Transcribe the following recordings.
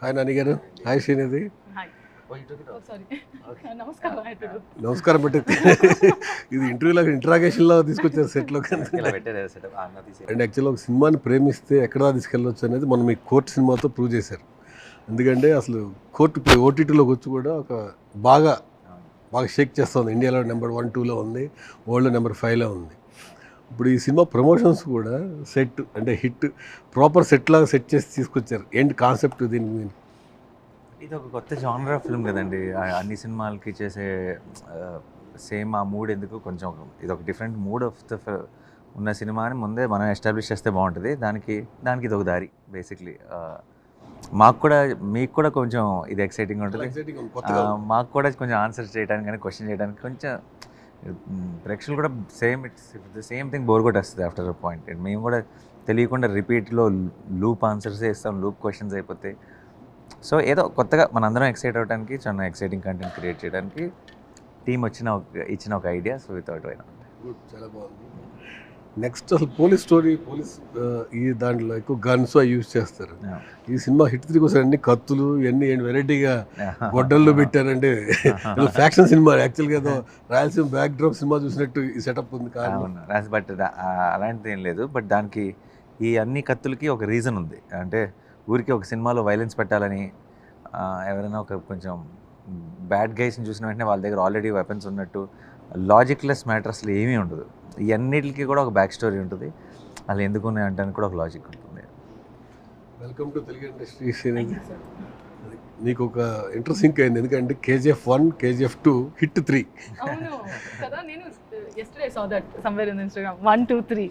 Hi Nani గారు. Hi Srinidhi. Hi. Sorry. నమస్కారం. నమస్కారం. పెట్టి ఇది ఇంటర్వ్యూలో ఇంట్రాగేషన్లో తీసుకొచ్చారు సెట్లో. అండ్ యాక్చువల్గా ఒక సినిమాని ప్రేమిస్తే ఎక్కడ తీసుకెళ్ళవచ్చు అనేది మనం మీ కోర్ట్ సినిమాతో ప్రూవ్ చేశారు. ఎందుకంటే అసలు కోర్టు ఇప్పుడు ఓటీటీలోకి వచ్చి కూడా ఒక బాగా షేక్ చేస్తుంది. ఇండియాలో నెంబర్ 1, 2లో ఉంది, వరల్డ్లో నెంబర్ 5లో ఉంది. ఇప్పుడు ఈ సినిమా ప్రమోషన్స్ కూడా సెట్ అంటే హిట్ ప్రాపర్ సెట్ లాగా సెట్ చేసి తీసుకొచ్చారు. ఏంటి కాన్సెప్ట్ దీని మీద? ఇది ఒక కొత్త జానర్ ఆఫ్ ఫిల్మ్ కదండి. అన్ని సినిమాలకి చేసే సేమ్ ఆ మూడ్ ఎందుకు, కొంచెం ఇది ఒక డిఫరెంట్ మూడ్ ఆఫ్ ద ఉన్న సినిమాని ముందే మనం ఎస్టాబ్లిష్ చేస్తే బాగుంటుంది. దానికి ఇది ఒక దారి బేసిక్లీ. మాకు కూడా మీకు కూడా కొంచెం ఇది ఎక్సైటింగ్ ఉంటుంది. మాకు కూడా కొంచెం ఆన్సర్ చేయడానికి కానీ క్వశ్చన్ చేయడానికి కొంచెం ప్రేక్షకులు కూడా సేమ్ థింగ్ బోర్ కొట్టేస్తుంది ఆఫ్టర్ అ పాయింట్. మేము కూడా తెలియకుండా రిపీట్లో లూప్ ఆన్సర్స్ ఇస్తాం, లూప్ క్వశ్చన్స్ అయిపోతాయి. సో ఏదో కొత్తగా మనందరం ఎక్సైట్ అవ్వడానికి, చాలా ఎక్సైటింగ్ కంటెంట్ క్రియేట్ చేయడానికి టీం ఇచ్చిన ఒక ఐడియా. సో వితౌట్ అయినా చాలా బాగుంది. నెక్స్ట్ అసలు పోలీస్ స్టోరీ, ఈ దాంట్లో ఎక్కువ గన్స్ యూజ్ చేస్తారు. ఈ సినిమా హిట్ 3 కోసం అన్ని కత్తులు ఇవన్నీ వెరైటీగా గొడ్డల్లో పెట్టారంటే ఫ్యాక్షన్ సినిమా. యాక్చువల్గా ఏదో రాయలసీమ బ్యాక్ డ్రాప్ సినిమా చూసినట్టు ఈ సెటప్ ఉంది. బట్ అలాంటిది ఏం లేదు. బట్ దానికి ఈ అన్ని కత్తులకి ఒక రీజన్ ఉంది. అంటే ఊరికి ఒక సినిమాలో వైలెన్స్ పెట్టాలని, ఎవరైనా ఒక కొంచెం బ్యాడ్ గైస్ని చూసిన వెంటనే వాళ్ళ దగ్గర ఆల్రెడీ వెపన్స్ ఉన్నట్టు లాజిక్లెస్ మ్యాటర్స్లో ఏమీ ఉండదు. ఇవన్నిటికీ కూడా ఒక బ్యాక్ స్టోరీ ఉంటుంది. అలా ఎందుకు ఉన్నాయి అంటే కూడా ఒక లాజిక్ ఉంటుంది. Welcome to Telugu industry. మీకు ఒక ఇంట్రెస్టింగ్ అయింది ఎందుకంటే KGF 1, KGF 2 హిట్ 3. అవును కదా. నేను yesterday saw that somewhere in Instagram. 1, 2, 3.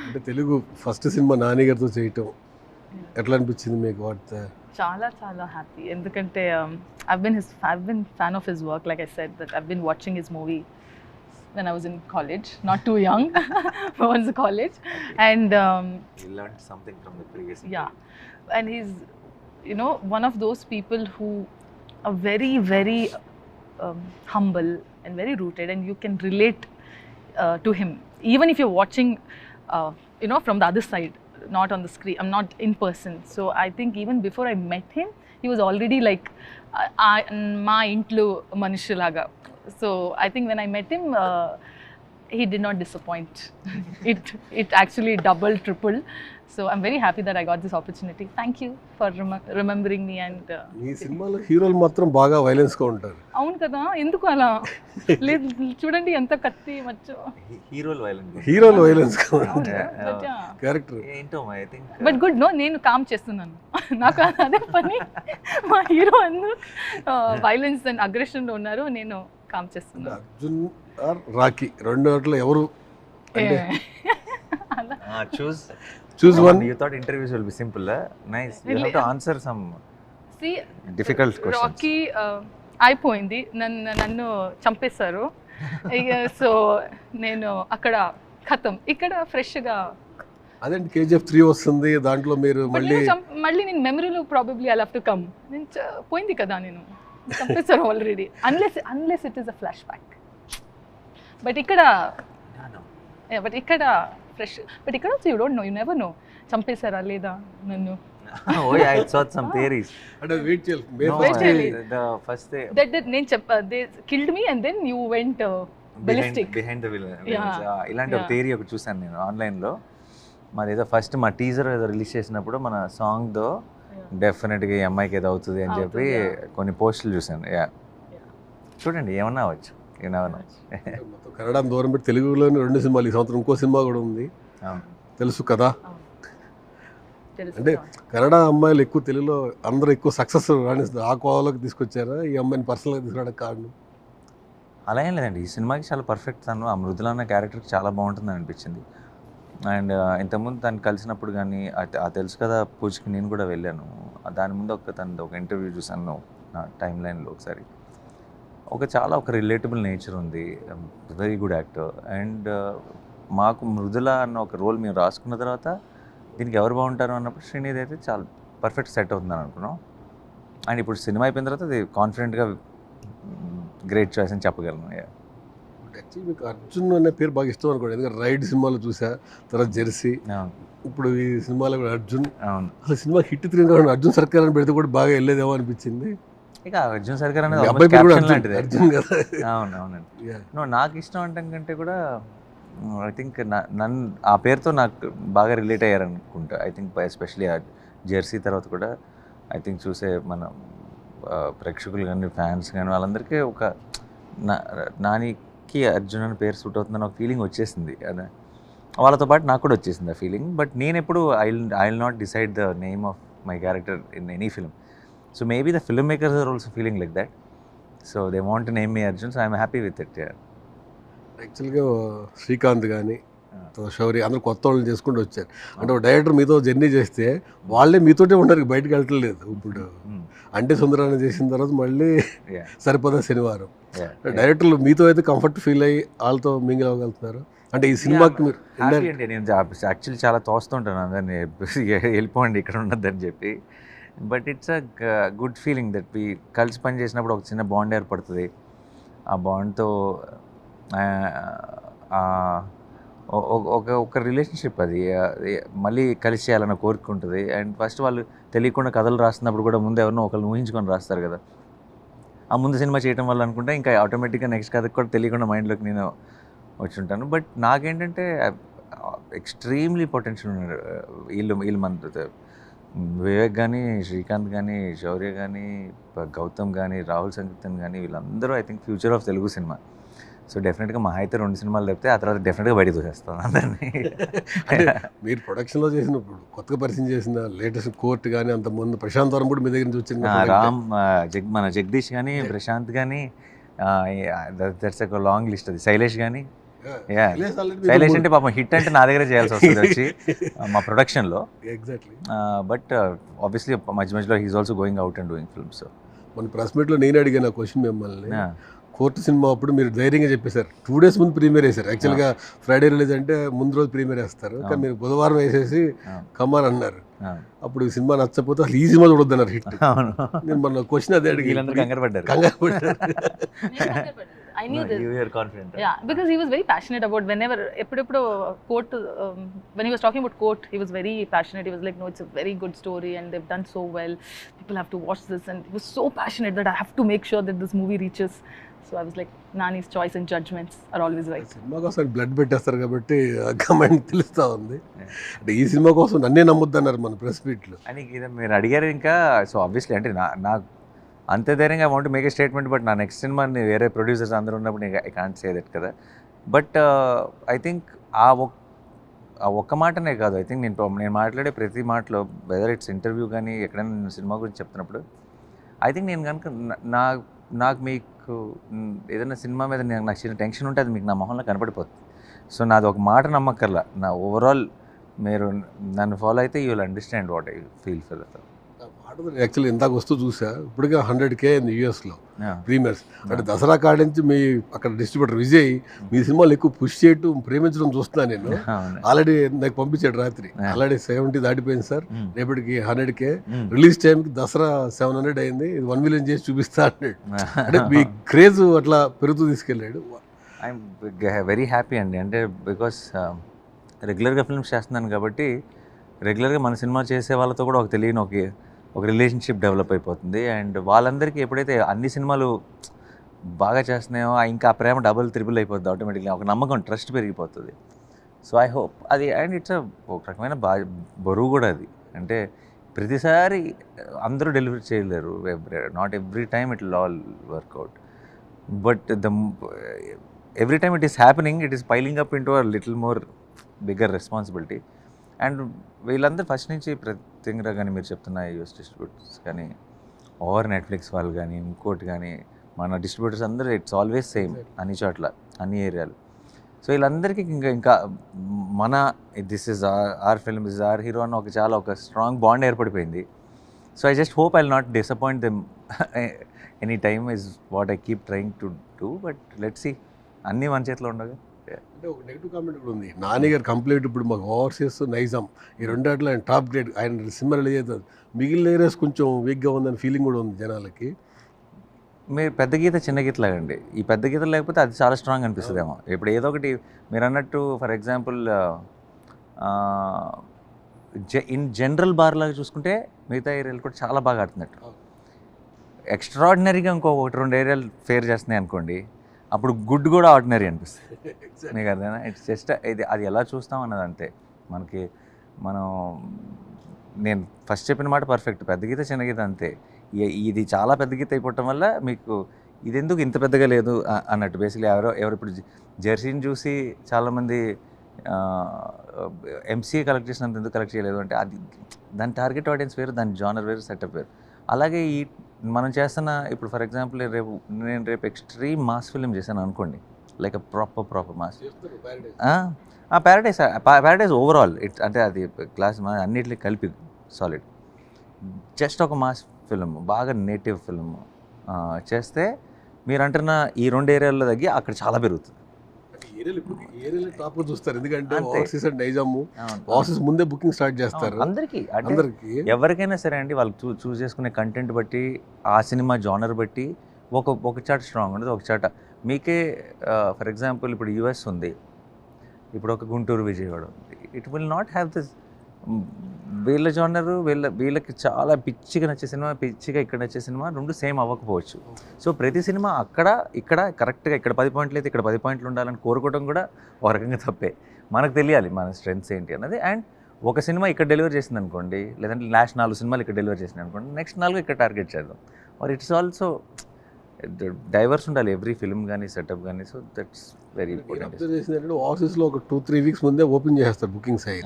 అంటే తెలుగు ఫస్ట్ సినిమా నాని గారితో చేయటం ఎట్లా అనిపించింది మీకు? చాలా హ్యాపీ. ఎందుకంటే I've been fan of his work. Like I said, that I've been watching his movie when I was in college, not too young, but I was in college, and You learned something from the previous. yeah, and he's one of those people who are very humble and very rooted, and you can relate to him even if you're watching from the other side, not on the screen. I'm not in person. So I think even before I met him, he was already like ma intlo manishulaga. So I think when I met him, he did not disappoint. It actually doubled, tripled. So I'm very happy that I got this opportunity. Thank you for remembering me. And ఈ సినిమాలో హీరోలు మాత్రం బాగా violence గా ఉంటారు. అవును కదా, ఎందుకు అలా? లేదు చూడండి ఎంత కత్తి మచ్చో. హీరోలు వైలెన్స్ గా ఉంటారు క్యారెక్టర్ ఏంటో I think. But good no, నేను కామ్ చేస్తున్నాను. నాకు అదే పని. మా హీరో అందరూ వైలెన్స్ అండ్ అగ్రెషన్ లో ఉన్నారు, నేను కామ్ చేస్తున్నాను. అర్జున్ ఆర్ రాకీ రెండిట్లో ఎవరు? Choose one. You thought interviews will be simple, nice. You have to answer some difficult questions. Rocky అయిపోయింది, నన్ను చంపేశారు. సో నేను అక్కడ ఖతం, ఇక్కడ ఫ్రెష్గా. అదేంటి KGF 3 వస్తుంది, దాంట్లో మీరు మళ్ళీ నేను మెమరీలో probably I have to come. నేను పోయింది కదా, నేను చంపేశారు already. Unless it is a flash back but fresh. But ఇక్కడ you don't know, you never know చంపేశారా లేదా నన్ను. Oh yeah, I saw some theories. అంటే వెయిట్ చేయాలి. The first day నేను they killed me and then you went ballistic behind the villain. ఇలాంటి ఒక theory ఒకటి చూసాను నేను ఆన్లైన్లో. మాది ఏదో ఫస్ట్ మా టీజర్ ఏదో రిలీజ్ చేసినప్పుడు మన సాంగ్తో డెఫినెట్గా ఈ అమ్మాయికి ఏదో అవుతుంది అని చెప్పి కొన్ని పోస్టులు చూసాను. చూడండి, ఏమన్నా అవ్వచ్చు. కన్నడ దూరం పెట్టి తెలుగులోని 2 సినిమాలు, ఈ సంవత్సరం ఇంకో సినిమా కూడా ఉంది, తెలుసు కదా. అంటే కన్నడ అమ్మాయిలు ఎక్కువ తెలుగులో అందరూ ఎక్కువ సక్సెస్ రాణిస్తారు. ఆ కోవలోకి తీసుకొచ్చారా ఈ అమ్మాయిని పర్సనల్గా తీసుకురావడానికి కారణం? అలా ఏం లేదండి, ఈ సినిమాకి చాలా పర్ఫెక్ట్. తను ఆ మృదుల అన్న క్యారెక్టర్కి చాలా బాగుంటుందని అనిపించింది. అండ్ ఇంతకుముందు తను కలిసినప్పుడు కానీ తెలుసు కదా పూజకి నేను కూడా వెళ్ళాను. దాని ముందు తనది ఒక ఇంటర్వ్యూ చూసాను నా టైం లైన్లో ఒకసారి. చాలా రిలేటబుల్ నేచర్ ఉంది, వెరీ గుడ్ యాక్టర్. అండ్ మాకు మృదుల అన్న ఒక రోల్ మేము రాసుకున్న తర్వాత దీనికి ఎవరు బాగుంటారు అన్నప్పుడు శ్రీనిధి అయితే చాలా పర్ఫెక్ట్ సెట్ అవుతుందని అనుకున్నాం. అండ్ ఇప్పుడు సినిమా అయిపోయిన తర్వాత అది కాన్ఫిడెంట్గా గ్రేట్ చాయిస్ అని చెప్పగలను. యాక్చువల్లీ మీకు అర్జున్ అనే పేరు బాగా ఇష్టం అనుకోండి, ఎందుకంటే రైడ్ సినిమాలో చూసా, తర్వాత జెర్సీ. ఇప్పుడు ఈ సినిమాలో కూడా అర్జున్ అవును. అసలు సినిమా హిట్ తిరిగి అర్జున్ సర్కార్ అని పెడితే కూడా బాగా వెళ్ళేదేమో అనిపించింది. ఇక అర్జున్ సర్కార్ అనేది మీ almost అబ్బాయి పేరు కూడా caption అర్జున్ లాంటిదే. అర్జున్ కదా. అవును అవునండి. Yeah. నాకు ఇష్టం అంటాం కంటే కూడా ఐ థింక్ నన్ను ఆ పేరుతో నాకు బాగా రిలేట్ అయ్యారు అనుకుంటా. ఐ థింక్ ఎస్పెషలీ ఆ జెర్సీ తర్వాత కూడా ఐ థింక్ చూసే మన ప్రేక్షకులు కానీ ఫ్యాన్స్ కానీ వాళ్ళందరికీ ఒక నానికి అర్జున్ అని పేరు సూట్ అవుతుందని ఒక ఫీలింగ్ వచ్చేసింది. అదే వాళ్ళతో పాటు నాకు కూడా వచ్చేసింది ఆ ఫీలింగ్. బట్ నేను ఎప్పుడు I will not decide the name of my character in any film. So maybe the film makers are also feeling like that. So they want to name me Arjun. So I'm happy with it. యాక్చువల్గా శ్రీకాంత్ కానీ శౌర్య అందరూ కొత్త వాళ్ళని చేసుకుంటూ వచ్చారు. అంటే ఒక director మీతో జర్నీ చేస్తే వాళ్ళే మీతోటే ఉండరు, బయటకు వెళ్ళట్లేదు. ఇప్పుడు అంటే సుందరాన్ని చేసిన తర్వాత మళ్ళీ సరిపదా శనివారం డైరెక్టర్లు మీతో అయితే కంఫర్ట్ ఫీల్ అయ్యి వాళ్ళతో మింగిల్ అవ్వగలుగుతున్నారు. అంటే ఈ సినిమాకి మీరు హ్యాపీ అండి. నేను యాక్చువల్లీ చాలా తోస్తుంటాను అందరినీ వెళ్ళిపోండి ఇక్కడ ఉండద్దని చెప్పి. But it's a good feeling that we కలిసి పని చేసినప్పుడు ఒక చిన్న బాండ్ ఏర్పడుతుంది. ఆ బాండ్తో ఒక రిలేషన్షిప్ అది మళ్ళీ కలిసి చేయాలన్న కోరిక ఉంటుంది. అండ్ ఫస్ట్ వాళ్ళు తెలియకుండా కథలు రాస్తున్నప్పుడు కూడా ముందు ఎవరినో ఒకరిని ఊహించుకొని రాస్తారు కదా. ఆ ముందు సినిమా చేయడం వల్ల అనుకుంటే ఇంకా ఆటోమేటిక్గా నెక్స్ట్ కథకు కూడా తెలియకుండా మైండ్లోకి నేను వచ్చి ఉంటాను. బట్ నాకేంటంటే ఎక్స్ట్రీమ్లీ పొటెన్షియల్ ఉన్నారు వీళ్ళు మన వివేక్ కానీ, శ్రీకాంత్ కానీ, శౌర్య కానీ, గౌతమ్ కానీ, రాహుల్ సంకీర్తన్ కానీ, వీళ్ళందరూ I think future of Telugu cinema. So డెఫినెట్గా మా అయితే 2 సినిమాలు తప్పితే ఆ తర్వాత డెఫినెట్గా బయటకు చూసేస్తాను అందరినీ. అంటే మీరు ప్రొడక్షన్లో చేసినప్పుడు కొత్తగా పరిచయం చేసిన లేటెస్ట్ కోర్ట్ కానీ అంత ముందు ప్రశాంత్ వరం కూడా మీ దగ్గర నుంచి వచ్చింది. రామ్, మన జగదీష్ కానీ, ప్రశాంత్ కానీ, దట్స్ ఒక లాంగ్ లిస్ట్. అది శైలేష్ కానీ. శైలేష్ అంటే పాపం హిట్ అంటే నా దగ్గర చేయాల్సి వస్తుంది వచ్చి మా ప్రొడక్షన్లో. ఎగ్జాక్ట్లీ. బట్ ఆబ్వియస్లీ మధ్య మధ్యలో he's also going out and doing films. మన ప్రెస్ మీట్లో నేను అడిగాను ఆ క్వశ్చన్ మిమ్మల్ని. కోర్టు సినిమా అప్పుడు మీరు ధైర్యంగా చెప్పేశారు. 2 days ముందు ప్రీమియర్ వేశారు. యాక్చువల్గా ఫ్రైడే రిలీజ్ అంటే ముందు రోజు ప్రీమియర్ వేస్తారు, కానీ మీరు బుధవారం వేసేసి కమాన్ అన్నారు. అప్పుడు ఈ సినిమా నచ్చకపోతే అసలు ఈ సినిమా చూడొద్దన్నారు హిట్. నేను మన క్వశ్చన్ అదే అడిగి కంగారు పడ్డారు. I knew this. You were confident. Yeah, because he was very passionate about whenever court when he was talking about court, he was very passionate. He was like, no, it's a very good story and they've done so well. People have to watch this, and he was so passionate that I have to make sure that this movie reaches. So I was like, Nani's choice and judgments are always right. Cinema కోసం blood పెట్టేస్తారు కాబట్టి comment తెలుస్తూ ఉంది. అంటే ఈ cinema కోసం నన్నే నమ్మొద్దన్నారు మన ప్రెస్ మీట్లో అని మీరు అడిగారు. ఇంకా సో ఆబ్వియస్లీ అంటే నాకు అంతే ధైర్యంగా I want to make a statement. But నా నెక్స్ట్ సినిమాని వేరే ప్రొడ్యూసర్స్ అందరూ ఉన్నప్పుడు ఐ కాంట్ సే దట్ కదా. బట్ ఐ థింక్ ఆ ఒక్క మాటనే కాదు. ఐ థింక్ నేను మాట్లాడే ప్రతి మాటలో వెదర్ ఇట్స్ ఇంటర్వ్యూ కానీ ఎక్కడైనా నేను సినిమా గురించి చెప్తున్నప్పుడు ఐ థింక్ నేను కనుక నాకు మీకు ఏదైనా సినిమా మీద నాకు చిన్న టెన్షన్ ఉంటే అది మీకు నా మొహంలో కనపడిపోతుంది. సో నాది ఒక మాట నమ్మక్కర్లా. నా ఓవరాల్ మీరు నన్ను ఫాలో అయితే you will understand what I feel for that. Actually ఇందాక వస్తూ చూసా, ఇప్పటికే 100K అయింది యూఎస్లో ప్రీమియర్స్. అంటే దసరా కాడ నుంచి మీ అక్కడ డిస్ట్రిబ్యూటర్ విజయ్ మీ సినిమాలు ఎక్కువ పుష్ చేయటం ప్రేమించడం చూస్తున్నాను నేను. ఆల్రెడీ నాకు పంపించాడు రాత్రి. ఆల్రెడీ 70 దాటిపోయింది సార్, రేపటికి 100K రిలీజ్ టైంకి దసరా 700 అయింది, ఇది 1 million చేసి చూపిస్తా అన్నాడు. అంటే మీ క్రేజ్ అట్లా పెరుగుతూ తీసుకెళ్ళాడు. ఐఎమ్ వెరీ హ్యాపీ అండి. అంటే బికాస్ రెగ్యులర్గా ఫిల్మ్స్ చేస్తున్నాను కాబట్టి రెగ్యులర్గా మన సినిమా చేసే వాళ్ళతో కూడా ఒక తెలియని ఒక రిలేషన్షిప్ డెవలప్ అయిపోతుంది. అండ్ వాళ్ళందరికీ ఎప్పుడైతే అన్ని సినిమాలు బాగా చేస్తున్నాయో ఇంకా ఆ ప్రేమ డబుల్ త్రిబుల్ అయిపోతుంది ఆటోమేటిక్గా. ఒక నమ్మకం, ట్రస్ట్ పెరిగిపోతుంది. సో ఐ హోప్ అది. అండ్ ఇట్స్ ఒక రకమైన బరువు కూడా అది. అంటే ప్రతిసారి అందరూ డెలివరీ చేయలేరు. Not every time it will all work out. But every time it is happening, it is piling up into a little more bigger responsibility. And వీళ్ళందరూ ఫస్ట్ నుంచి ప్రతిగా కానీ మీరు చెప్తున్న యూఎస్ డిస్ట్రిబ్యూటర్స్ కానీ ఓవర్ నెట్ఫ్లిక్స్ వాళ్ళు కానీ ఇంకోటి కానీ మన డిస్ట్రిబ్యూటర్స్ అందరూ ఇట్స్ ఆల్వేస్ సేమ్ అన్ని చోట్ల అన్ని ఏరియాలు. సో వీళ్ళందరికీ ఇంకా మన this is our film, is our hero అని ఒక స్ట్రాంగ్ బాండ్ ఏర్పడిపోయింది. So I just hope I will not disappoint them any time is what I keep trying to do. But let's see, అన్నీ మన చేతిలో ఉండగా. అంటే ఒక నెగిటివ్ కామెంట్ కూడా ఉంది. నాని గారు కంప్లీట్ ఇప్పుడు మాకు ఓవర్సీస్ నైజాం ఈ రెండాట్లో ఆయన టాప్ గ్రేడ్. ఆయన సినిమా రిలీజ్ అవుతుంది, మిగిలిన ఏరియాస్ కొంచెం వీక్గా ఉందని ఫీలింగ్ కూడా ఉంది జనాలకి. మీరు పెద్ద గీత చిన్న గీత లాగండి. ఈ పెద్ద గీత లేకపోతే అది చాలా స్ట్రాంగ్ అనిపిస్తుందేమో. ఇప్పుడు ఏదో ఒకటి మీరు అన్నట్టు for example in general bar లాగా చూసుకుంటే మిగతా ఏరియాలు కూడా చాలా బాగా ఆడుతున్నట్టు. ఎక్స్ట్రాడినరీగా ఇంకో 1-2 ఏరియాలు ఫేర్ చేస్తున్నాయి అనుకోండి, అప్పుడు గుడ్ కూడా ఆర్డినరీ అనిపిస్తుంది. మీకు అర్థమైనా? ఇట్స్ జస్ట్ ఇది అది ఎలా చూస్తాం అన్నది అంతే. మనకి మనం నేను ఫస్ట్ చెప్పిన మాట పర్ఫెక్ట్, పెద్ద గీత చిన్న గీత అంతే. ఇది చాలా పెద్ద గీత అయిపోవటం వల్ల మీకు ఇది ఎందుకు ఇంత పెద్దగా లేదు అన్నట్టు. బేసిక్లీ ఎవరు ఇప్పుడు జెర్సీని చూసి చాలామంది ఎంసీఏ కలెక్ట్ చేసినంత ఎందుకు కలెక్ట్ చేయలేదు అంటే అది దాని టార్గెట్ ఆడియన్స్ వేరు, దాని జానర్ వేరు, సెటప్ వేరు. అలాగే ఈ మనం చేస్తున్న ఇప్పుడు ఫర్ ఎగ్జాంపుల్ నేను రేపు ఎక్స్ట్రీమ్ మాస్ ఫిల్మ్ చేశాను అనుకోండి, like proper mass. Paradise overall అంటే అది క్లాస్ అన్నిటికీ కలిపి సాలిడ్. జస్ట్ ఒక మాస్ ఫిల్మ్, బాగా నేటివ్ ఫిల్మ్ చేస్తే మీరు అంటున్న ఈ 2 ఏరియాల్లో తగ్గి అక్కడ చాలా పెరుగుతుంది. టాప్ చూస్తారు, ఎందుకంటే ఓవర్సీస్ అండ్ నైజాము ఓవర్సీస్ ముందే బుకింగ్ స్టార్ట్ చేస్తారు. అందరికీ ఎవరికైనా సరే అండి, వాళ్ళు చూస్ చేసుకునే కంటెంట్ బట్టి, ఆ సినిమా జానర్ బట్టి ఒక చాట స్ట్రాంగ్ ఉండదు, ఒక చాట మీకే. ఫర్ ఎగ్జాంపుల్ ఇప్పుడు యుఎస్ ఉంది, ఇప్పుడు ఒక గుంటూరు విజయవాడ ఉంది. It will not have this వీళ్ళ జానరు వీళ్ళకి చాలా పిచ్చిగా నచ్చే సినిమా, పిచ్చిగా ఇక్కడ నచ్చే సినిమా 2 సేమ్ అవ్వకపోవచ్చు. సో ప్రతి సినిమా ఇక్కడ కరెక్ట్గా ఇక్కడ 10 పాయింట్లు అయితే ఇక్కడ 10 పాయింట్లు ఉండాలని కోరుకోవడం కూడా ఒక రకంగా తప్పే. మనకు తెలియాలి మన స్ట్రెంగ్త్స్ ఏంటి అన్నది. అండ్ ఒక సినిమా ఇక్కడ డెలివర్ చేసింది అనుకోండి, లేదంటే లాస్ట్ 4 సినిమాలు ఇక్కడ డెలివర్ చేసింది అనుకోండి, నెక్స్ట్ 4 ఇక్కడ టార్గెట్ చేద్దాం. ఆర్ ఇట్స్ ఆల్సో డైవర్స్ ఉండాలి ఎవ్రీ ఫిల్మ్ కానీ సెటప్ కానీ. So that's very important. చేసిందంటే ఆఫీస్లో ఒక 2-3 వీక్స్ ముందే ఓపెన్ చేస్తారు బుకింగ్స్ అయ్యి.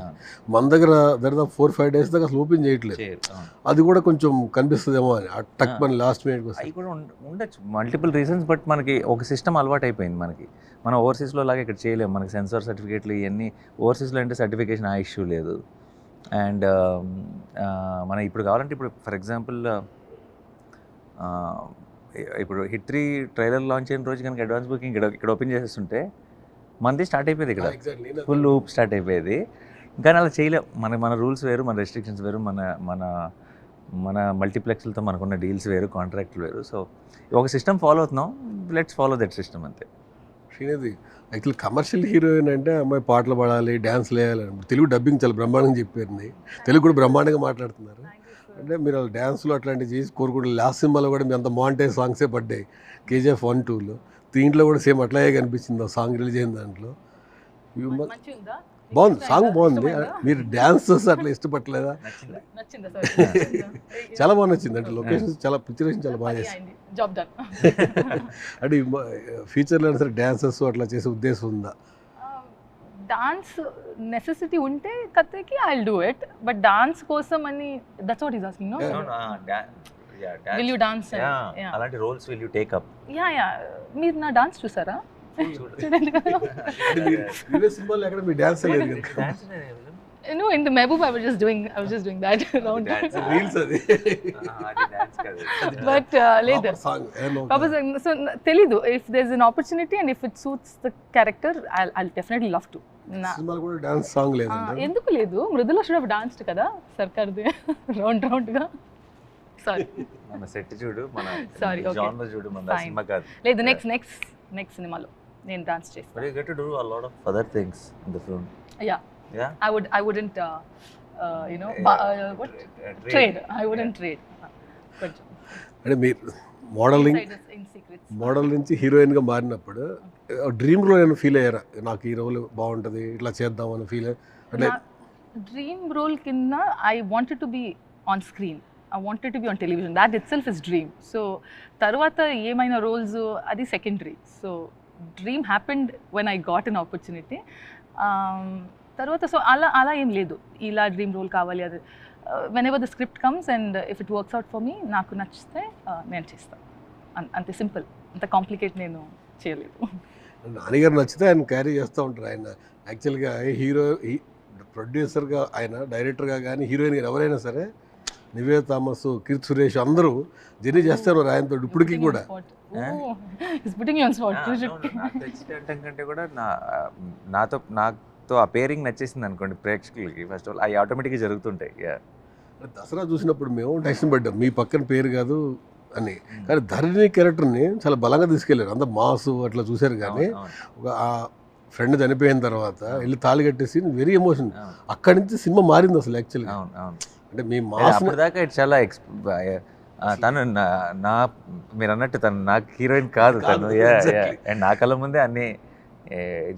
మన దగ్గర దాదాపు 4-5 డేస్ దాకా అసలు ఓపెన్ చేయట్లేదు. అది కూడా కొంచెం కనిపిస్తుందేమో అని టక్ మన లాస్ట్ మినిట్ అవి కూడా ఉండొచ్చు, మల్టిపుల్ రీజన్స్. బట్ మనకి ఒక సిస్టమ్ అలవాటు అయిపోయింది మనకి. మనం ఓవర్సీస్లో లాగా ఇక్కడ చేయలేము. మనకి సెన్సార్ సర్టిఫికేట్లు ఇవన్నీ ఓవర్సీస్లో అంటే సర్టిఫికేషన్ ఆ ఇష్యూ లేదు. అండ్ మనం ఇప్పుడు కావాలంటే ఇప్పుడు ఫర్ ఎగ్జాంపుల్ ఇప్పుడు హిట్ 3 ట్రైలర్ లాంచ్ అయిన రోజు కనుక అడ్వాన్స్ బుకింగ్ ఇక్కడ ఓపెన్ చేసేస్తుంటే మనది స్టార్ట్ అయిపోయేది, ఇక్కడ ఫుల్ లూప్ స్టార్ట్ అయిపోయేది. కానీ అలా చేయలేం. మన రూల్స్ వేరు, మన రెస్ట్రిక్షన్స్ వేరు, మన మల్టీప్లెక్స్లతో మనకున్న డీల్స్ వేరు, కాంట్రాక్ట్లు వేరు. సో ఒక సిస్టమ్ ఫాలో అవుతున్నాం, లెట్స్ ఫాలో దట్ సిస్టమ్ అంతే. శ్రీనిధి యాక్చువల్లీ కమర్షియల్ హీరోయిన్ అంటే అమ్మాయి పాటలు పాడాలి, డ్యాన్స్లు వేయాలి. తెలుగు డబ్బింగ్ చాలా బ్రహ్మాండంగా చెప్పారు, తెలుగు కూడా బ్రహ్మాండంగా మాట్లాడుతున్నారు. అంటే మీరు డ్యాన్స్లో అట్లాంటివి చేసి కోరుకుంటారు. లాస్ట్ సినిమాలో కూడా మీ అంత మాంటేజ్ సాంగ్సే పడ్డాయి, KGF 1-2లో. దీంట్లో కూడా సేమ్ అట్లాగే కనిపించింది ఆ సాంగ్ రిలీజ్ అయిన దాంట్లో. బాగుంది, సాంగ్ బాగుంది. మీరు డ్యాన్స్ చూస్తే అట్లా ఇష్టపడలేదా? చాలా బాగా నచ్చింది. అంటే లొకేషన్స్ చాలా, పిక్చరేషన్ చాలా బాగా చేసింది. అంటే ఫ్యూచర్లో సరే డ్యాన్సెస్ అట్లా చేసే ఉద్దేశం ఉందా? డాన్స్ నెసెసిటీ ఉంటే కథకి I will do it, but dance కోసం అని that's what is asking. No will you dance? అలాంటి roles will you take up? Yeah మీరు నా డాన్స్ చూసారా? సినిమాలో ఎక్కడ మీ డాన్స్ లేదు కదా? No, in the Mehboob I was just doing that around. Reels adi. But later. Papa song. So telidu, if there's an opportunity and if it suits the character, I'll definitely love to. సినిమాలో కూడా dance song లేదండి. ఎందుకు లేదు? Mrudula should have danced కదా సర్కార్ది round గా. Sorry. మన set చూడు, మన జానర్ చూడు, మన సినిమా కాదు. లేదు, నెక్స్ట్ సినిమాలో నేను డాన్స్ చేస్తాను. But you get to do a lot of other things in the film. Yeah. I wouldn't what trade. I wouldn't trade. అంటే మీరు మోడల్ నుంచి హీరోయిన్గా మారినప్పుడు డ్రీమ్ రోల్ ఏమైనా ఫీల్ అయ్యారా? నాకు ఈ రోల్ బాగుంటుంది, ఇట్లా చేద్దామని ఫీల్ అంటే? డ్రీమ్ రోల్ కింద I wanted to be on screen. I wanted to be on television. That itself is dream. So తర్వాత ఏమైనా రోల్స్ అది secondary. So dream happened when I got an opportunity. తర్వాత so అలా ఏం లేదు, ఇలా డ్రీమ్ రోల్ కావాలి అది. When ever the script comes and if it works out for me, నాకు నచ్చితే నేను చేస్తాను. అంతే సింపుల్, అంత కాంప్లికేట్ నేను చేయలేదు. నాన్నగారు నచ్చితే ఆయన క్యారీ చేస్తూ ఉంటారు. ఆయన యాక్చువల్గా ప్రొడ్యూసర్గా, ఆయన డైరెక్టర్గా కానీ, హీరోయిన్ కానీ ఎవరైనా సరే, నివేద థామస్, కీర్తి సురేష్ అందరూ జర్నీ చేస్తారు ఆయనతో ఇప్పటికీ కూడా. కంటే కూడా నాతో ఆ పేరింగ్ నచ్చేసింది అనుకోండి ప్రేక్షకులకి, ఫస్ట్ ఆఫ్ ఆల్ అవి ఆటోమేటిక్గా జరుగుతుంటాయి. దసరా చూసినప్పుడు మేము టెన్షన్ పడ్డాం, మీ పక్కన పేరు కాదు అని. కానీ ధరణి క్యారెక్టర్ని చాలా బలంగా తీసుకెళ్ళారు. అంత మాసు అట్లా చూశారు. కానీ ఒక ఫ్రెండ్ చనిపోయిన తర్వాత వెళ్ళి తాళి కట్టేసి వెరీ ఎమోషన్. అక్కడి నుంచి సినిమా మారింది అసలు యాక్చువల్గా. అవును అవును. అంటే మీ మాస్ అప్పుడు దాకా ఇది చాలా తను నా మీరు అన్నట్టు తను నాకు హీరోయిన్ కాదు తను. అండ్ నా కళ్ళ ముందే అన్నీ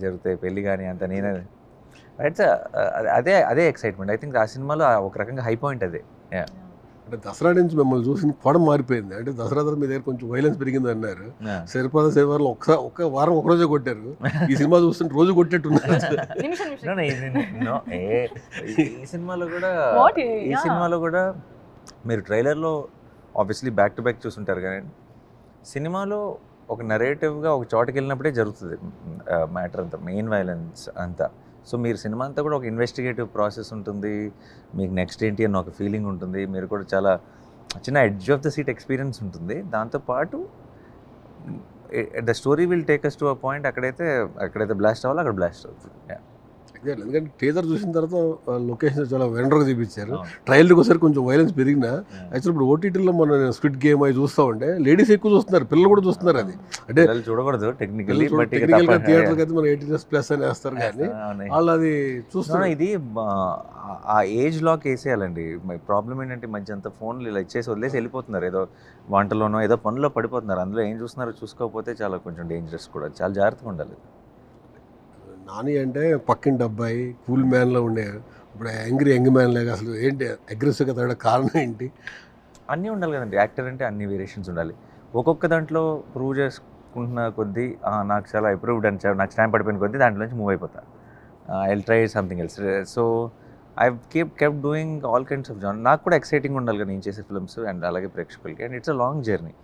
జరుగుతాయి, పెళ్ళి కానీ అంత నేనే. ఇట్స్ అదే అదే ఎక్సైట్మెంట్. ఐ థింక్ ఆ సినిమాలో ఒక రకంగా హై పాయింట్ అదే. అంటే దసరా నుంచి మిమ్మల్ని చూసి పడం మారిపోయింది. అంటే దసరా తర్వాత మీ దగ్గర కొంచెం వైలెన్స్ పెరిగింది అన్నారు. సరిపద శనివారం ఒక వారం ఒకరోజే కొట్టారు. ఈ సినిమా చూస్తుంటే రోజు కొట్టేట్టున్నారు. ఈ సినిమాలో కూడా మీరు ట్రైలర్లో ఆబ్వియస్లీ బ్యాక్ టు బ్యాక్ చూసుంటారు కానీ సినిమాలో ఒక నరేటివ్గా ఒక చోటకి వెళ్ళినప్పుడే జరుగుతుంది మ్యాటర్ అంతా, మెయిన్ వైలెన్స్ అంతా. సో మీరు సినిమా అంతా కూడా ఒక ఇన్వెస్టిగేటివ్ ప్రాసెస్ ఉంటుంది, మీకు నెక్స్ట్ ఏంటి అన్న ఒక ఫీలింగ్ ఉంటుంది, మీరు కూడా చాలా చిన్న edge of the seat experience ఉంటుంది. దాంతోపాటు the story will take us to a point అక్కడైతే బ్లాస్ట్ అవ్వాలో అక్కడ బ్లాస్ట్ అవుతుంది. ఎందుకంటే టీజర్ చూసిన తర్వాత లొకేషన్ చాలా వెండర్గా చూపించారు. ట్రైలర్కి ఒకసారి కొంచెం వైలెన్స్ పెరిగినా యాక్చువల్ ఇప్పుడు ఓటీటీలో మన స్క్విడ్ గేమ్ అవి చూస్తూ ఉంటే లేడీస్ ఎక్కువ చూస్తున్నారు, పిల్లలు కూడా చూస్తున్నారు. అది అంటే చూడకూడదు టెక్నికల్ థియేటర్కి అయితే మనం 18+ అని వేస్తారు కానీ వాళ్ళు అది చూస్తున్నారు. ఇది ఆ ఏజ్ లాక్ వేసేయాలండి. ప్రాబ్లం ఏంటంటే మధ్య అంత ఫోన్లు ఇలా ఇచ్చేసి వదిలేసి వెళ్ళిపోతున్నారు, ఏదో వంటలోనో ఏదో పనిలో పడిపోతున్నారు. అందులో ఏం చూస్తున్నారో చూసుకోకపోతే చాలా కొంచెం డేంజరస్ కూడా. చాలా జాగ్రత్తగా ఉండాలి. నాని అంటే పక్కింటి అబ్బాయి కూల్ మ్యాన్లో ఉండే, ఇప్పుడు యంగ్ మ్యాన్ లాగా అసలు ఏంటి అగ్రెసివ్గా తగ్గ కారణం ఏంటి? అన్నీ ఉండాలి కదండి. యాక్టర్ అంటే అన్ని వేరియేషన్స్ ఉండాలి. ఒక్కొక్క దాంట్లో ప్రూవ్ చేసుకుంటున్న కొద్దీ నాకు చాలా ఇంప్రూవ్డ్ అని నాకు స్టాంప్ పడిపోయిన కొద్దీ దాంట్లో నుంచి మూవ్ అయిపోతా. I will try something else. So I kept doing all kinds of genre. నాకు కూడా ఎక్సైటింగ్ ఉండాలి కదా నేను చేసే ఫిల్మ్స్ అండ్ అలాగే ప్రేక్షకులకి. And it's a long journey.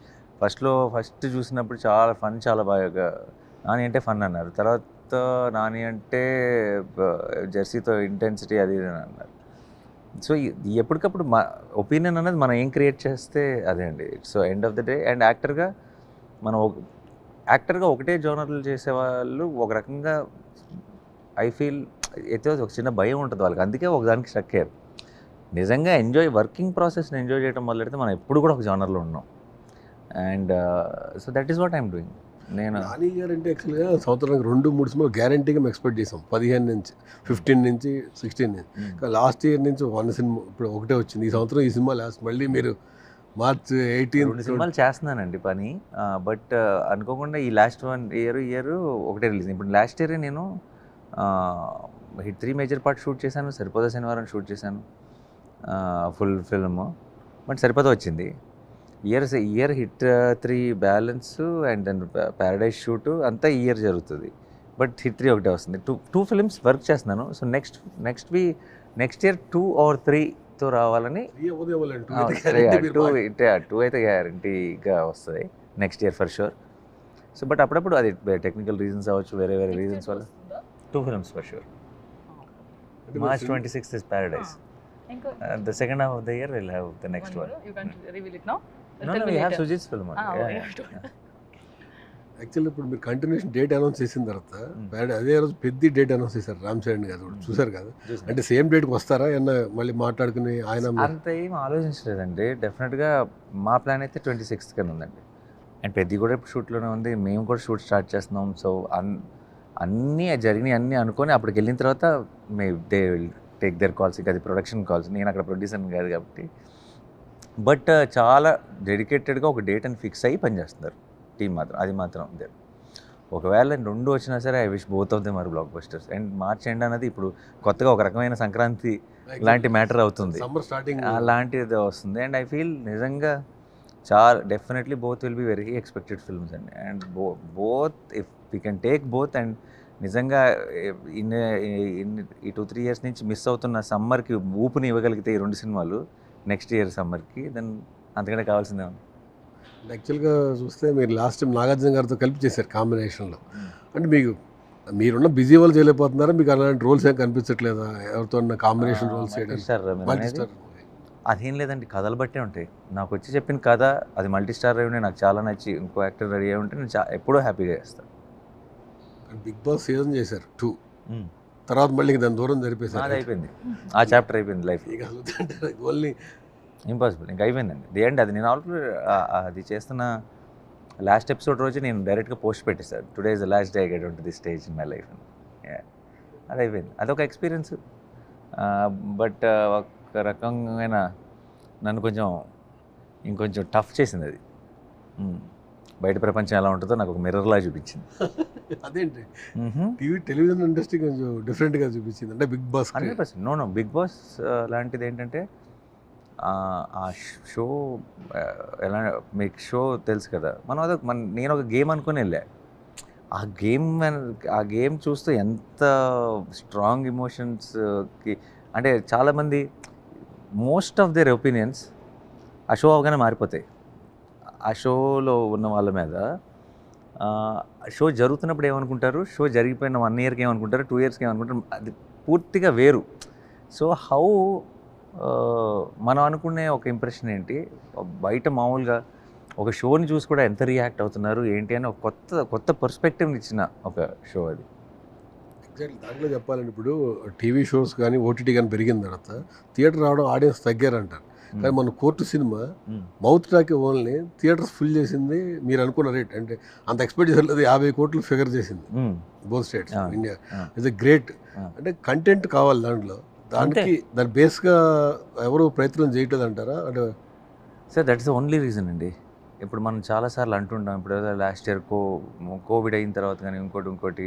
First చూసినప్పుడు చాలా ఫన్, చాలా బాగా నాని అంటే ఫన్ అన్నారు. తర్వాత నాని అంటే జెర్సీతో ఇంటెన్సిటీ అది ఇది అని అన్నారు. సో ఎప్పటికప్పుడు మా ఒపీనియన్ అనేది మనం ఏం క్రియేట్ చేస్తే అదే అండి. So end of the day. And యాక్టర్గా ఒకటే జోనర్లు చేసేవాళ్ళు ఒక రకంగా ఐ ఫీల్ అయితే ఒక చిన్న భయం ఉంటుంది వాళ్ళకి, అందుకే ఒకదానికి స్టక్ అయ్యారు. నిజంగా వర్కింగ్ ప్రాసెస్ని ఎంజాయ్ చేయడం మొదలెడితే మనం ఎప్పుడు కూడా ఒక జోనర్లో ఉన్నాం. And so that is what I'm doing. నేను నాని గారు అంటే యాక్చువల్గా సంవత్సరానికి 2-3 సినిమాలు గ్యారంటీగా మేము ఎక్స్పెక్ట్ చేసాం. 15 నుంచి 15 నుంచి 16 నుంచి. లాస్ట్ ఇయర్ నుంచి 1 సినిమా ఇప్పుడు ఒకటే వచ్చింది. ఈ సంవత్సరం ఈ సినిమా లాస్ట్. మళ్ళీ మీరు March 18 సినిమాలు చేస్తున్నానండి పని. బట్ అనుకోకుండా ఈ లాస్ట్ 1 ఇయర్ ఒకటే రిలీజ్. ఇప్పుడు లాస్ట్ ఇయర్ నేను హిట్ 3 మేజర్ పార్ట్ షూట్ చేశాను, సరిపోదా శనివారం షూట్ చేశాను ఫుల్ ఫిల్మ్. బట్ సరిపోదా వచ్చింది. Year HIT 3 balance and then Paradise shoot అంతా ఇయర్ జరుగుతుంది. బట్ హిట్ 3 ఒకటే వస్తుంది. టూ ఫిల్మ్స్ వర్క్ చేస్తున్నాను. సో నెక్స్ట్ ఇయర్ 2 or 3తో రావాలని. 2 అయితే గ్యారంటీగా వస్తుంది next year for sure. So but అప్పుడప్పుడు అది టెక్నికల్ రీజన్స్ అవ్వచ్చు, వేరే రీజన్స్ వల్ల 2 films for sure. March 26th is Paradise. The second half of the year we'll have the next one. You can't reveal it now? No, we have Sujit's film. Actually ఇప్పుడు మీరు continuation date announce చేసిన తర్వాత అదే రోజు పెద్ద date announce చేశారు రామ్ చరణ్ గారు, చూసారు కదా? అంటే సేమ్ డేట్కి వస్తారా ఏమన్నా మళ్ళీ మాట్లాడుకుని? ఆయన అంత ఏం ఆలోచించలేదండి. డెఫినెట్గా మా ప్లాన్ అయితే 26th కన్నా ఉందండి. అండ్ పెద్ద కూడా ఇప్పుడు షూట్లోనే ఉంది, మేము కూడా షూట్ స్టార్ట్ చేస్తున్నాం. సో అన్నీ జరిగినాయి అన్నీ అనుకొని అప్పటికి వెళ్ళిన తర్వాత they will take their calls. ఇక అది ప్రొడక్షన్ కాల్స్, నేను అక్కడ ప్రొడ్యూసర్ కాదు కాబట్టి. బట్ చాలా డెడికేటెడ్గా ఒక డేట్ అని ఫిక్స్ అయ్యి పనిచేస్తున్నారు టీం మాత్రం. అది మాత్రం దే. ఒకవేళ 2 వచ్చినా సరే I wish both of them are blockbusters. And March end అనేది ఇప్పుడు కొత్తగా ఒక రకమైన సంక్రాంతి లాంటి మ్యాటర్ అవుతుంది, అలాంటిది వస్తుంది. అండ్ ఐ ఫీల్ నిజంగా చాలా definitely both will be very expected films అండి. And both if we can take both. And నిజంగా ఈ 2-3 years నుంచి మిస్ అవుతున్న సమ్మర్కి ఊపుని ఇవ్వగలిగితే ఈ 2 సినిమాలు నెక్స్ట్ ఇయర్ సమ్మర్కి, దెన్ అంతకంటే కావాల్సిందే. యాక్చువల్గా చూస్తే మీరు లాస్ట్ టైం నాగార్జున గారితో కలిపి చేశారు కాంబినేషన్లో. అంటే మీరున్న బిజీ వాళ్ళు చేయలేకపోతున్నారా? మీకు అలాంటి రోల్స్ ఏం కనిపించట్లేదా ఎవరితో కాంబినేషన్ రోల్స్ చేయడం? అదేం లేదండి, కథలు బట్టే ఉంటాయి. నాకు వచ్చి చెప్పిన కథ అది మల్టీ స్టార్ రెవెన్యూ నాకు చాలా నచ్చి ఇంకో యాక్టర్ రెడీ అయి ఉంటే నేను ఎప్పుడూ హ్యాపీగా చేస్తాను. బిగ్ బాస్ సీజన్ చేశారు 2, తర్వాత మళ్ళీ దాని దూరం జరిపేశారు. అది అయిపోయింది, ఆ చాప్టర్ అయిపోయింది లైఫ్. ఓన్లీ ఇంపాసిబుల్, ఇంకా అయిపోయిందండి. The end. అది నేను ఆల్రెడీ అది చేస్తున్న లాస్ట్ ఎపిసోడ్ రోజు నేను డైరెక్ట్గా పోస్ట్ పెట్టేశాను, today is the last day I get on to the stage in my life. అది అయిపోయింది, అదొక ఎక్స్పీరియన్స్. బట్ ఒక రకమైన నన్ను కొంచెం ఇంకొంచెం టఫ్ చేసింది అది. బయట ప్రపంచం ఎలా ఉంటుందో నాకు ఒక మిర్రర్లా చూపించింది. అదేంటి టెలివిజన్ ఇండస్ట్రీ కొంచెం డిఫరెంట్గా చూపించింది అంటే Big Boss 100%. No Big Boss లాంటిది ఏంటంటే ఆ షో ఎలా, మీకు షో తెలుసు కదా, మనం నేను ఒక గేమ్ అనుకుని వెళ్ళా. ఆ గేమ్ చూస్తూ ఎంత స్ట్రాంగ్ ఎమోషన్స్కి, అంటే చాలామంది మోస్ట్ ఆఫ్ దేర్ ఒపీనియన్స్ ఆ షో అవగానే మారిపోతాయి. ఆ షోలో ఉన్న వాళ్ళ మీద షో జరుగుతున్నప్పుడు ఏమనుకుంటారు, షో జరిగిపోయిన 1 ఇయర్కి ఏమనుకుంటారు, 2 ఇయర్స్కి ఏమనుకుంటారు, అది పూర్తిగా వేరు. సో మనం అనుకునే ఒక ఇంప్రెషన్ ఏంటి, బయట మామూలుగా ఒక షోని చూసి కూడా ఎంత రియాక్ట్ అవుతున్నారు ఏంటి అని ఒక కొత్త పర్స్పెక్టివ్ని ఇచ్చిన ఒక షో అది. ఎగ్జాక్ట్లీ. దాంట్లో చెప్పాలంటే ఇప్పుడు టీవీ షోస్ కానీ ఓటీటీ కానీ పెరిగిన తర్వాత థియేటర్ రావడం ఆడియన్స్ తగ్గారంటారు. కానీ మన court cinema mouth talk only theatres full చేసింది. మీరు అనుకున్న రేట్ అంటే అంత ఎక్స్పెక్ట్ చేసలేదు, 50 కోట్లు ఫిగర్ చేసింది both states India. It's a great. అంటే కంటెంట్ కావాలి దాంట్లో, దాని బేస్గా ఎవరు ప్రయత్నం చేయట్లేదు అంటారా? అంటే sir that is the only reason అండి. ఇప్పుడు మనం చాలాసార్లు అంటుంటాం, ఇప్పుడు లాస్ట్ ఇయర్ కోవిడ్ అయిన తర్వాత కానీ ఇంకోటి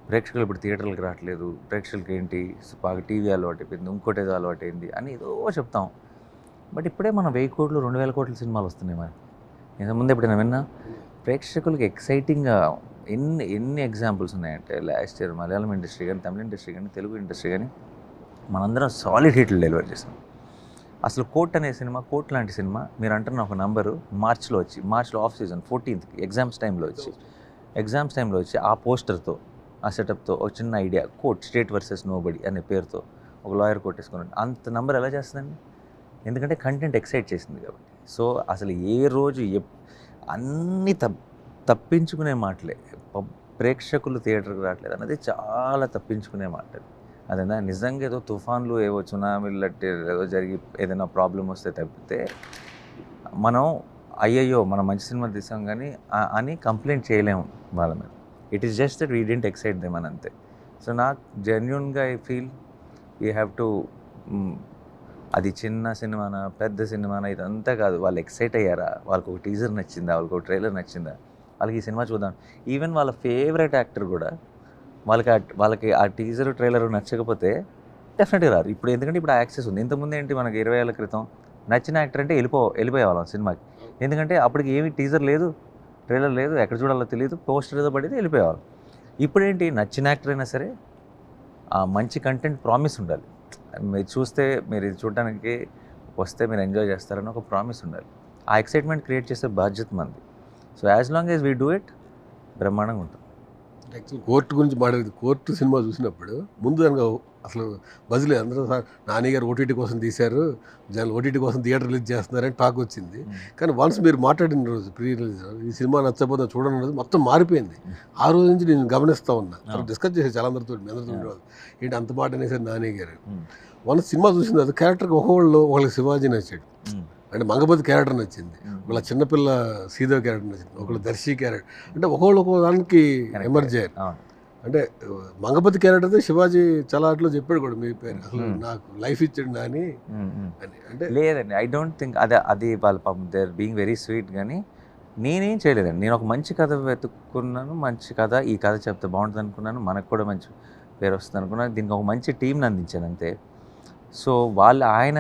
ప్రేక్షకులు ఇప్పుడు థియేటర్లకు రావట్లేదు, ప్రేక్షకులకి ఏంటి బాగా టీవీ అలవాటు అయిపోయింది, ఇంకోటి ఏదో అలవాటు అయింది అని ఏదో చెప్తాం. బట్ ఇప్పుడే మనం 1000 కోట్లు 2000 కోట్ల సినిమాలు వస్తున్నాయి. మరి ఇంతకుముందు ఎప్పుడైనా విన్నా ప్రేక్షకులకి ఎక్సైటింగ్గా ఎన్ని ఎగ్జాంపుల్స్ ఉన్నాయంటే, లాస్ట్ ఇయర్ మలయాళం ఇండస్ట్రీ కానీ, తమిళ ఇండస్ట్రీ కానీ, తెలుగు ఇండస్ట్రీ కానీ మనందరం సాలిడ్ హిట్లు డెలివర్ చేసాం. అసలు కోర్ట్ అనే సినిమా, కోర్ట్ లాంటి సినిమా మీరు అంటున్న ఒక నంబరు మార్చ్లో ఆఫ్ సీజన్ 14th ఎగ్జామ్స్ టైంలో వచ్చి ఆ పోస్టర్తో, ఆ సెటప్తో ఒక చిన్న idea, court state versus nobody అనే పేరుతో ఒక లాయర్ కొట్టేసుకున్నాడు. అంత నంబర్ ఎలా చేస్తుందండి? ఎందుకంటే కంటెంట్ ఎక్సైట్ చేసింది కాబట్టి. సో అసలు ఏ రోజు అన్నీ తప్పించుకునే మాటలే, ప్రేక్షకులు థియేటర్కి రావట్లేదు అన్నది చాలా తప్పించుకునే మాట. అదేనా నిజంగా ఏదో తుఫాన్లు, ఏవో సునామీలు లాంటి ఏదో జరిగి ఏదైనా ప్రాబ్లం వస్తే తప్పితే మనం అయ్యయ్యో మనం మంచి సినిమా తీసాం కానీ అని కంప్లైంట్ చేయలేము వాళ్ళ మీద. It is just that we didn't excite them అని అంతే. సో నాకు జెన్యున్గా I feel you have to, అది చిన్న సినిమానా పెద్ద సినిమానా ఇదంతా కాదు, వాళ్ళు ఎక్సైట్ అయ్యారా, వాళ్ళకి ఒక టీజర్ నచ్చిందా, వాళ్ళకి ఒక ట్రైలర్ నచ్చిందా, వాళ్ళకి ఈ సినిమా చూద్దాం. ఈవెన్ వాళ్ళ ఫేవరెట్ యాక్టర్ కూడా వాళ్ళకి ఆ టీజర్ ట్రైలర్ నచ్చకపోతే డెఫినెట్గా రారు ఇప్పుడు. ఎందుకంటే ఇప్పుడు ఆ యాక్సెస్ ఉంది. ఇంతకుముందు ఏంటి, మనకి 20 ఏళ్ళ క్రితం నచ్చిన యాక్టర్ అంటే వెళ్ళిపోయేవాళ్ళం సినిమాకి. ఎందుకంటే అప్పటికి ఏమీ టీజర్ లేదు, ట్రైలర్ లేదు, ఎక్కడ చూడాలో తెలియదు, పోస్టర్ ఏదో పడితే వెళ్ళిపోయేవాళ్ళం. ఇప్పుడేంటి, నచ్చిన యాక్టర్ అయినా సరే ఆ మంచి కంటెంట్ ప్రామిస్ ఉండాలి. మీరు చూస్తే, మీరు ఇది చూడడానికి వస్తే మీరు ఎంజాయ్ చేస్తారని ఒక ప్రామిస్ ఉండాలి. ఆ ఎక్సైట్మెంట్ క్రియేట్ చేసే బాధ్యత మంది. So as long as we do it, బ్రహ్మాండంగా ఉంటుంది. యాక్చువల్ కోర్టు గురించి మాట్లాడేది, కోర్టు సినిమా చూసినప్పుడు ముందు దానికి అసలు బజ్లే అందరూ సార్ నాని గారు ఓటీటీ కోసం తీశారు, జనాలు ఓటీటీ కోసం థియేటర్ రిలీజ్ చేస్తున్నారని టాక్ వచ్చింది. కానీ వన్స్ మీరు మాట్లాడిన రోజు ప్రీ రిలీజ్ ఈ సినిమా నచ్చకపోతే చూడడం రోజు మొత్తం మారిపోయింది. ఆ రోజు నుంచి నేను గమనిస్తూ ఉన్నా, డిస్కస్ చేసే చాలా అందరితో ఉండేవాళ్ళు ఏంటి అంత మాట అనేసారు నాని గారు. వన్స్ సినిమా చూసిన అది క్యారెక్టర్కి ఒకళ్ళకి శివాజీ నచ్చాడు, అంటే మంగపతి క్యారెక్టర్ నచ్చింది, ఒకళ్ళ చిన్నపిల్ల శ్రీదేవి క్యారెక్టర్ నచ్చింది, ఒకళ్ళు దర్శి క్యారెక్టర్, అంటే ఒక్కొక్క దానికి ఎమర్జ్ అయ్యారు. అంటే మంగపతి క్యారెక్టర్ అయితే శివాజీ చాలా అట్లా చెప్పాడు కూడా, మీ పేరు అసలు నాకు లైఫ్ ఇచ్చాడు నాని అని. అంటే లేదండి, ఐ డోంట్ థింక్ అది వాళ్ళ పాపం they are being very sweet. కానీ నేనేం చేయలేదండి, నేను ఒక మంచి కథ వెతుక్కున్నాను, మంచి కథ, ఈ కథ చెప్తే బాగుంటుంది అనుకున్నాను, మనకు కూడా మంచి పేరు వస్తుంది అనుకున్నాను, దీనికి ఒక మంచి టీంని అందించాను అంతే. సో వాళ్ళు ఆయన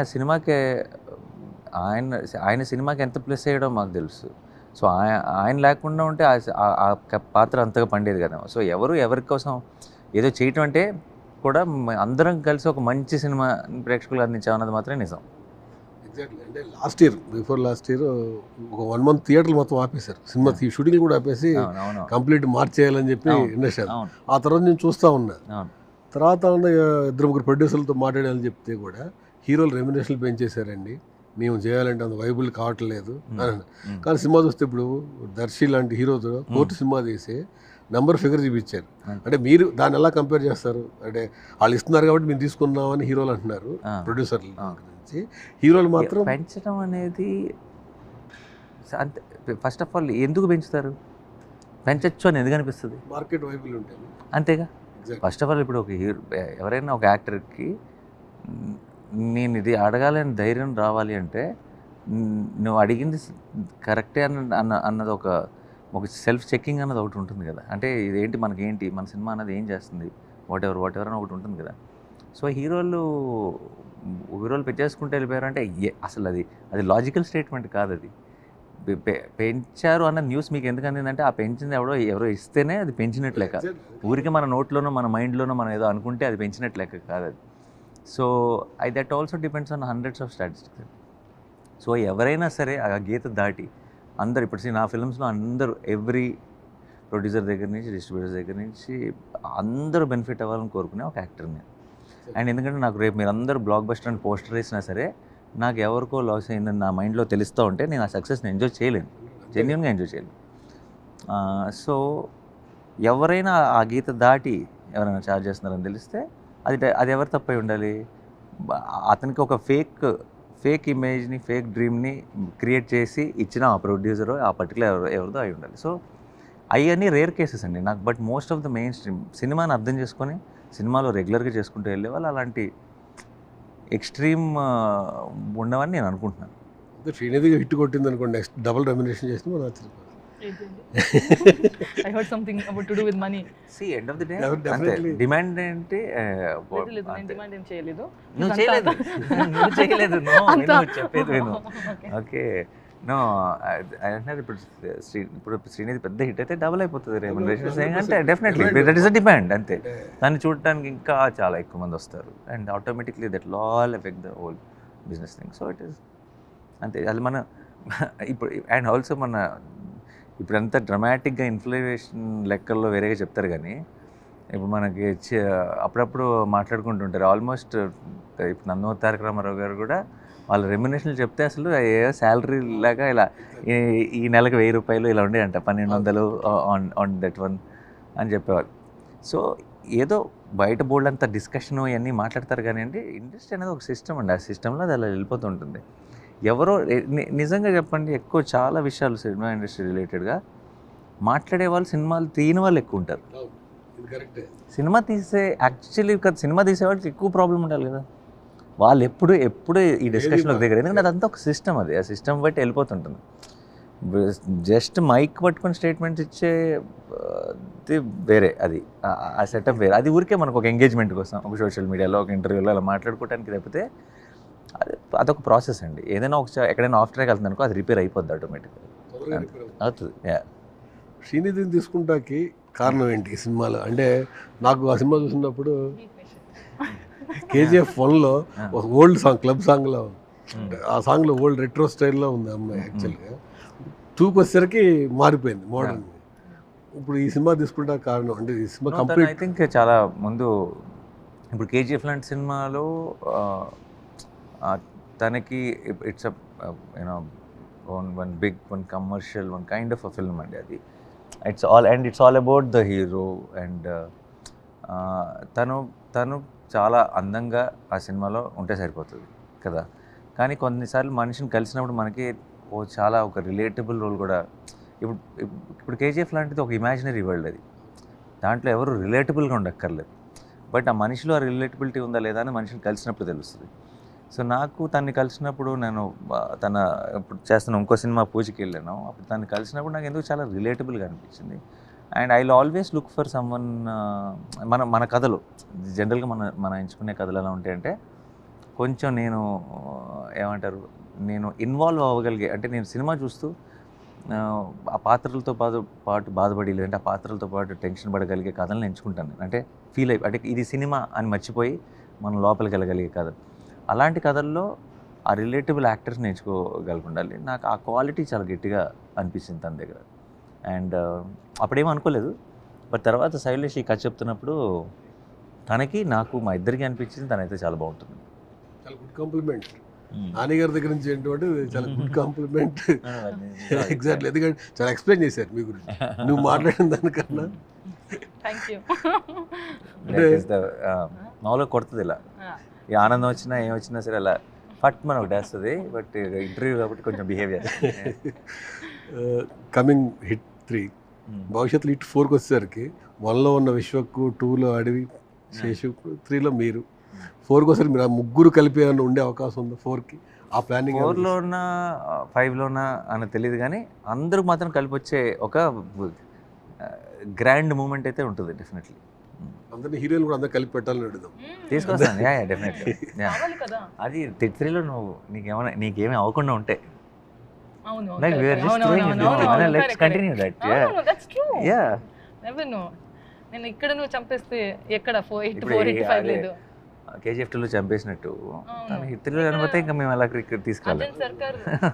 సినిమాకి ఎంత ప్లస్ అయ్యడం మాకు తెలుసు. సో ఆయన లేకుండా ఉంటే ఆ పాత్ర అంతగా పండేది కదా. సో ఎవరి కోసం ఏదో చేయటం అంటే కూడా అందరం కలిసి ఒక మంచి సినిమా ప్రేక్షకులు అందించామన్నది మాత్రమే నిజం. ఎగ్జాక్ట్లీ. అంటే బిఫోర్ లాస్ట్ ఇయర్ ఒక 1 month థియేటర్లు మొత్తం ఆపేశారు, సినిమా షూటింగ్ కూడా ఆపేసి కంప్లీట్ మార్చేయాలని చెప్పి ఇండస్ట్రీ. ఆ తర్వాత నేను చూస్తూ ఉన్నా. తర్వాత 2-3 ప్రొడ్యూసర్లతో మాట్లాడాలని చెప్తే కూడా హీరోలు రెమ్యునరేషన్లు పెంచేశారండి, మేము చేయాలంటే అంత వైబుల్ కావట్లేదు అని. కానీ సినిమా చూస్తే ఇప్పుడు దర్శి లాంటి హీరోతో కోర్టు సినిమా తీసి నెంబర్ ఫిగర్ చూపించారు. అంటే మీరు దాన్ని ఎలా కంపేర్ చేస్తారు? అంటే వాళ్ళు ఇస్తున్నారు కాబట్టి మేము తీసుకున్నామని హీరోలు అంటున్నారు, ప్రొడ్యూసర్ల నుంచి. హీరోలు మాత్రం పెంచడం అనేది అంతే. ఫస్ట్ ఆఫ్ ఆల్ ఎందుకు పెంచుతారు? పెంచచ్చు అని ఎందుకు అనిపిస్తుంది? మార్కెట్ వైబుల్ ఉంటాయి అంతేగా. ఫస్ట్ ఆఫ్ ఆల్ ఇప్పుడు ఒక హీరో ఎవరైనా ఒక యాక్టర్కి నేను ఇది అడగాలని ధైర్యం రావాలి అంటే నువ్వు అడిగింది కరెక్టే అన్నది ఒక సెల్ఫ్ చెక్కింగ్ అన్నది ఒకటి ఉంటుంది కదా. అంటే ఇదేంటి మనకేంటి మన సినిమా అన్నది ఏం చేస్తుంది వాట్ ఎవర్ అని ఒకటి ఉంటుంది కదా. సో హీరోలు పెట్టేసుకుంటే వెళ్ళిపోయారు అంటే అసలు అది లాజికల్ స్టేట్మెంట్ కాదు. అది పెంచారు అన్న న్యూస్ మీకు ఎందుకు అందిందంటే ఆ పెంచింది ఎవరో ఇస్తేనే అది పెంచినట్టు లెక్క. ఊరికి మన నోట్లోనో మన మైండ్లోనో మనం ఏదో అనుకుంటే అది పెంచినట్టు లెక్క కాదు అది. So that also depends on hundreds of statistics. So ఎవరైనా సరే ఆ గీత దాటి అందరు ఇప్పుడు నా ఫిల్మ్స్లో అందరూ ఎవ్రీ ప్రొడ్యూసర్ దగ్గర నుంచి డిస్ట్రిబ్యూటర్స్ దగ్గర నుంచి అందరూ బెనిఫిట్ అవ్వాలని కోరుకునే ఒక యాక్టర్ని. అండ్ ఎందుకంటే నాకు రేపు మీరు అందరూ బ్లాక్ బస్టర్ అని పోస్టర్ వేసినా సరే నాకు ఎవరికో లాస్ అయిందని నా మైండ్లో తెలుస్తూ ఉంటే నేను ఆ సక్సెస్ని ఎంజాయ్ చేయలేను, జెన్యూన్గా ఎంజాయ్ చేయలేను. సో ఎవరైనా ఆ గీత దాటి ఎవరైనా ఛార్జ్ చేస్తున్నారని తెలిస్తే అది ఎవరు తప్పై ఉండాలి? అతనికి ఒక ఫేక్ ఇమేజ్ని ఫేక్ డ్రీమ్ని క్రియేట్ చేసి ఇచ్చిన ఆ ప్రొడ్యూసరు ఆ పర్టికులర్ ఎవరిదో అయి ఉండాలి. సో అవన్నీ రేర్ కేసెస్ అండి నాకు. But most of the main stream సినిమాని అర్థం చేసుకొని సినిమాలో రెగ్యులర్గా చేసుకుంటూ వెళ్ళే వాళ్ళు అలాంటి ఎక్స్ట్రీమ్ ఉండవని నేను అనుకుంటున్నాను. శ్రీనిధిగా హిట్ కొట్టింది అనుకోండి, నెక్స్ట్ డబుల్ రెమ్యునరేషన్ చేసిన మనం ఆశ్చర్యపోతాం. I heard something about to do with money. See, end of the day Definitely. Demand ఏంటి నేను డిమాండ్ ఏం చేయలేదు. నువ్వు చేయలేదు నువ్వు చెప్పేది విను. ఓకే నో అంటే ఇప్పుడు శ్రీనిధి పెద్ద హిట్ అయితే డబుల్ అయిపోతుంది రెమ్యునరేషన్ అంటే definitely that is a demand అంతే. దాన్ని చూడటానికి ఇంకా చాలా ఎక్కువ మంది వస్తారు and automatically that will all effect the whole business thing. So it is అంతే. అది మన ఇప్పుడు అండ్ ఆల్సో ఇప్పుడు అంతా డ్రమాటిక్గా ఇన్ఫ్లేషన్ లెక్కల్లో వేరేగా చెప్తారు కానీ ఇప్పుడు మనకి అప్పుడప్పుడు మాట్లాడుకుంటుంటారు. ఆల్మోస్ట్ ఇప్పుడు నందమూరి తారక రామారావు గారు కూడా వాళ్ళ రెమ్యునేషన్లు చెప్తే అసలు ఏ శాలరీ లాగా ఇలా ఈ నెలకు 1000 రూపాయలు ఇలా ఉండేయంట, 1200 ఆన్ దట్ వన్ అని చెప్పేవాళ్ళు. సో ఏదో బయట బోర్డు అంతా డిస్కషన్ ఇవన్నీ మాట్లాడతారు కానీ అండి ఇండస్ట్రీ అనేది ఒక సిస్టమ్ అండి. ఆ సిస్టంలో అది అలా వెళ్ళిపోతూ ఉంటుంది. ఎవరో నిజంగా చెప్పండి ఎక్కువ చాలా విషయాలు సినిమా ఇండస్ట్రీ రిలేటెడ్గా మాట్లాడే వాళ్ళు సినిమాలు తీయని వాళ్ళు ఎక్కువ ఉంటారు. సినిమా సినిమా తీసే వాళ్ళకి ఎక్కువ ప్రాబ్లం ఉండాలి కదా. వాళ్ళు ఎప్పుడు ఈ డిస్కషన్లోకి దగ్గర, ఎందుకంటే అదంతా ఒక సిస్టమ్. అది ఆ సిస్టమ్ బట్టి వెళ్ళిపోతుంటుంది. జస్ట్ మైక్ పట్టుకొని స్టేట్మెంట్స్ ఇచ్చేది వేరే, అది ఆ సెటప్ వేరే. అది ఊరికే మనకు ఒక ఎంగేజ్మెంట్ కోసం ఒక సోషల్ మీడియాలో ఒక ఇంటర్వ్యూలో అలా మాట్లాడుకోవడానికి తప్పితే అదొక ప్రాసెస్ అండి. ఏదైనా ఎక్కడైనా ఆఫ్ ట్రాక్ వెళ్తుంది అనుకో అది రిపేర్ అయిపోద్ది ఆటోమేటిక్గా అవుతుంది. శ్రీనిధిని తీసుకుంటాకి కారణం ఏంటి ఈ సినిమాలో? అంటే నాకు ఆ సినిమా చూసినప్పుడు KGF 1లో ఒక ఓల్డ్ సాంగ్ క్లబ్ సాంగ్లో, ఆ సాంగ్లో ఓల్డ్ రెట్రో స్టైల్లో ఉంది అమ్మాయి. యాక్చువల్గా 2కి వచ్చేసరికి మారిపోయింది మోడర్న్. ఇప్పుడు ఈ సినిమా తీసుకుంటా కారణం అంటే ఈ సినిమా కంప్లీట్ ఐ థింక్ చాలా ముందు ఇప్పుడు KGF లాంటి సినిమాలో తనకి it's one commercial one kind of a film అండి అది. It's all about the hero and తను చాలా అందంగా ఆ సినిమాలో ఉంటే సరిపోతుంది కదా. కానీ కొన్నిసార్లు మనిషిని కలిసినప్పుడు మనకి చాలా ఒక రిలేటబుల్ రోల్ కూడా. ఇప్పుడు KGF లాంటిది ఒక ఇమాజినరీ వరల్డ్. అది దాంట్లో ఎవరు రిలేటబుల్గా ఉండక్కర్లేదు. బట్ ఆ మనిషిలో ఆ రిలేటబిలిటీ ఉందా లేదా అని మనిషిని కలిసినప్పుడు తెలుస్తుంది. సో నాకు తన్ని కలిసినప్పుడు నేను ఇప్పుడు చేస్తున్న ఇంకో సినిమా పూజకి వెళ్ళాను. అప్పుడు తను కలిసినప్పుడు నాకు ఎందుకు చాలా రిలేటబుల్గా అనిపించింది. And I will always look for someone. మన కథలు జనరల్గా మన ఎంచుకునే కథలు ఎలా ఉంటాయంటే కొంచెం నేను ఇన్వాల్వ్ అవ్వగలిగే, అంటే నేను సినిమా చూస్తూ ఆ పాత్రలతో పాటు బాధపడి లేదంటే ఆ పాత్రలతో పాటు టెన్షన్ పడగలిగే కథలను ఎంచుకుంటాను. అంటే అంటే ఇది సినిమా అని మర్చిపోయి మనం లోపలికి వెళ్ళగలిగే కథ. అలాంటి కథల్లో ఆ రిలేటబుల్ యాక్టర్స్ని ఎంచుకోగలుగుండాలి. నాకు ఆ క్వాలిటీ చాలా గట్టిగా అనిపించింది తన దగ్గర. అండ్ అప్పుడేమో అనుకోలేదు. బట్ తర్వాత శైలేష్ ఈ కథ చెప్తున్నప్పుడు తనకి నాకు మా ఇద్దరికి అనిపించింది తనైతే చాలా బాగుంటుంది. చాలా గుడ్ కాంప్లిమెంట్. నాన్నగారి దగ్గర నుంచి ఏంటంటే చాలా గుడ్ కాంప్లిమెంట్. ఎగ్జాక్ట్లీ, ఎందుకంటే చాలా ఎక్స్ప్లెయిన్ చేశారు మీ గురించి నువ్వు మాట్లాడిన దానికన్నా. మామూలుగా కొడుతుంది ఇలా, ఈ ఆనందం వచ్చినా ఏమొచ్చినా సరే అలా ఫట్ మన ఒకటి వేస్తుంది. బట్ ఇంటర్వ్యూ కాబట్టి కొంచెం బిహేవియర్. కమింగ్ హిట్ 3 భవిష్యత్తులో ఇటు 4కి వచ్చేసరికి 1లో ఉన్న విశ్వకు, 2లో అడవి, శేషు, 3లో మీరు, 4కి వచ్చేసరికి మీరు ఆ ముగ్గురు కలిపి ఏమైనా ఉండే అవకాశం ఉందా 4కి? ఆ ప్లానింగ్ 4లో ఉన్న 5లో ఉన్న అని తెలియదు కానీ అందరూ మాత్రం కలిపి వచ్చే ఒక గ్రాండ్ మూమెంట్ అయితే ఉంటుంది డెఫినెట్లీ. అందరినీ హీరోయిన్ కూడా అందరూ కలిపి పెట్టాలని అడుగుదాం. తీసుకొస్తాను, యా డెఫినెట్లీ. కావాలి కదా. అది 3లో నువ్వు నీకేమీ అవ్వకుండా ఉంటే అవును, like we are just doing it, let's continue that. that's true. Yeah, never know. నేను ఇక్కడ నువ్వు చంపేస్తే ఎక్కడ 485 ఇప్పుడు లేదు. KGF2లో చంపేసినట్టు హిత్రీలో చనిపోతే ఇంకా మేము అలా క్రికెట్ తీసుకెళ్ళాలి.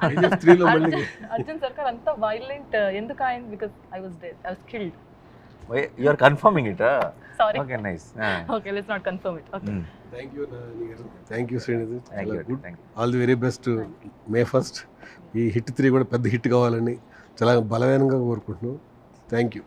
KGF 3లో మళ్ళీ అర్జున్ సర్కార్ అంత వైలెంట్ ఎందుకు ఆయన? Because I was dead, I was killed. You are confirming it? Sorry. Okay, nice. Okay, let's not confirm it. Okay, thank you Srinidhi. Thank you. All the very best. May 1st ఈ hit 3 కూడా పెద్ద hit కావాలని చాలా బలమైనగా కోరుకుంటున్నాం. Thank you.